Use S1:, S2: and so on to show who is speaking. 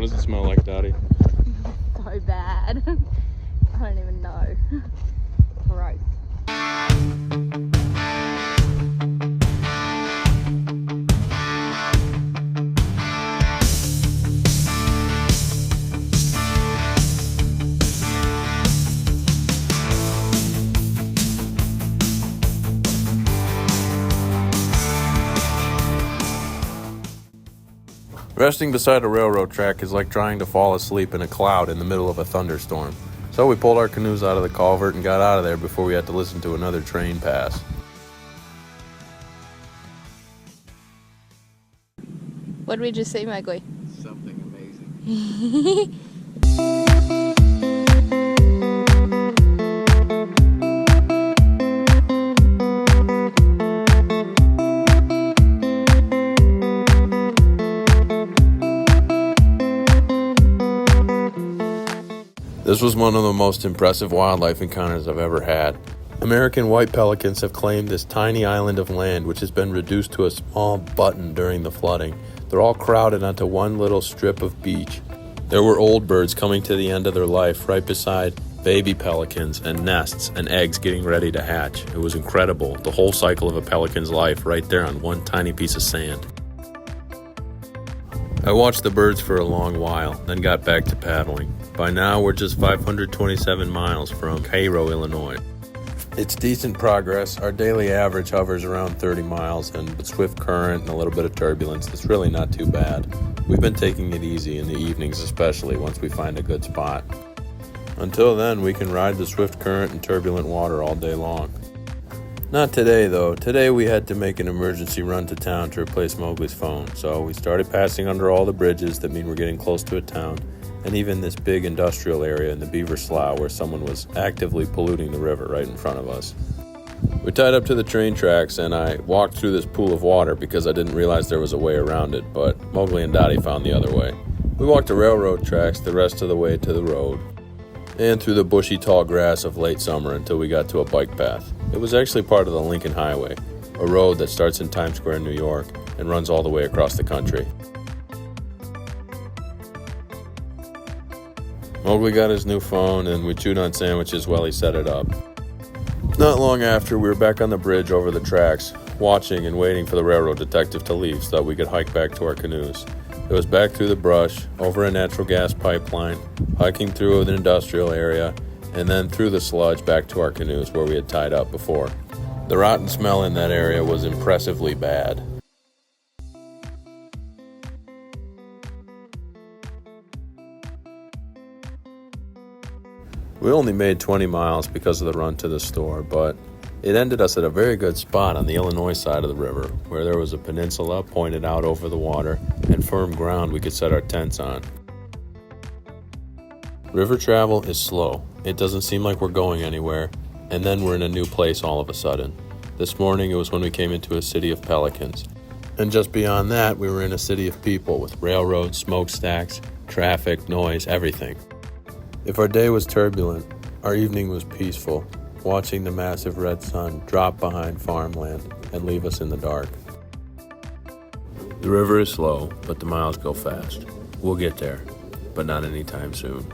S1: What does it smell like, Dottie?
S2: So bad. I don't even know. Gross.
S1: Resting beside a railroad track is like trying to fall asleep in a cloud in the middle of a thunderstorm. So we pulled our canoes out of the culvert and got out of there before we had to listen to another train pass.
S2: What did we just see, Mowgli?
S3: Something amazing.
S1: This was one of the most impressive wildlife encounters I've ever had. American white pelicans have claimed this tiny island of land which has been reduced to a small button during the flooding. They're all crowded onto one little strip of beach. There were old birds coming to the end of their life right beside baby pelicans and nests and eggs getting ready to hatch. It was incredible, the whole cycle of a pelican's life right there on one tiny piece of sand. I watched the birds for a long while, then got back to paddling. By now, we're just 527 miles from Cairo, Illinois. It's decent progress. Our daily average hovers around 30 miles, and with swift current and a little bit of turbulence, it's really not too bad. We've been taking it easy in the evenings, especially once we find a good spot. Until then, we can ride the swift current and turbulent water all day long. Not today, though. Today we had to make an emergency run to town to replace Mowgli's phone, so we started passing under all the bridges that mean we're getting close to a town, and even this big industrial area in the Beaver Slough where someone was actively polluting the river right in front of us. We tied up to the train tracks, and I walked through this pool of water because I didn't realize there was a way around it, but Mowgli and Dottie found the other way. We walked the railroad tracks the rest of the way to the road, and through the bushy tall grass of late summer until we got to a bike path. It was actually part of the Lincoln Highway, a road that starts in Times Square, New York, and runs all the way across the country. Mowgli got his new phone, and we chewed on sandwiches while he set it up. Not long after, we were back on the bridge over the tracks, watching and waiting for the railroad detective to leave so that we could hike back to our canoes. It was back through the brush, over a natural gas pipeline, hiking through an industrial area, and then through the sludge back to our canoes where we had tied up before. The rotten smell in that area was impressively bad. We only made 20 miles because of the run to the store, but it ended us at a very good spot on the Illinois side of the river, where there was a peninsula pointed out over the water and firm ground we could set our tents on. River travel is slow. It doesn't seem like we're going anywhere, and then we're in a new place all of a sudden. This morning it was when we came into a city of pelicans. And just beyond that, we were in a city of people with railroads, smokestacks, traffic, noise, everything. If our day was turbulent, our evening was peaceful, watching the massive red sun drop behind farmland and leave us in the dark. The river is slow, but the miles go fast. We'll get there, but not anytime soon.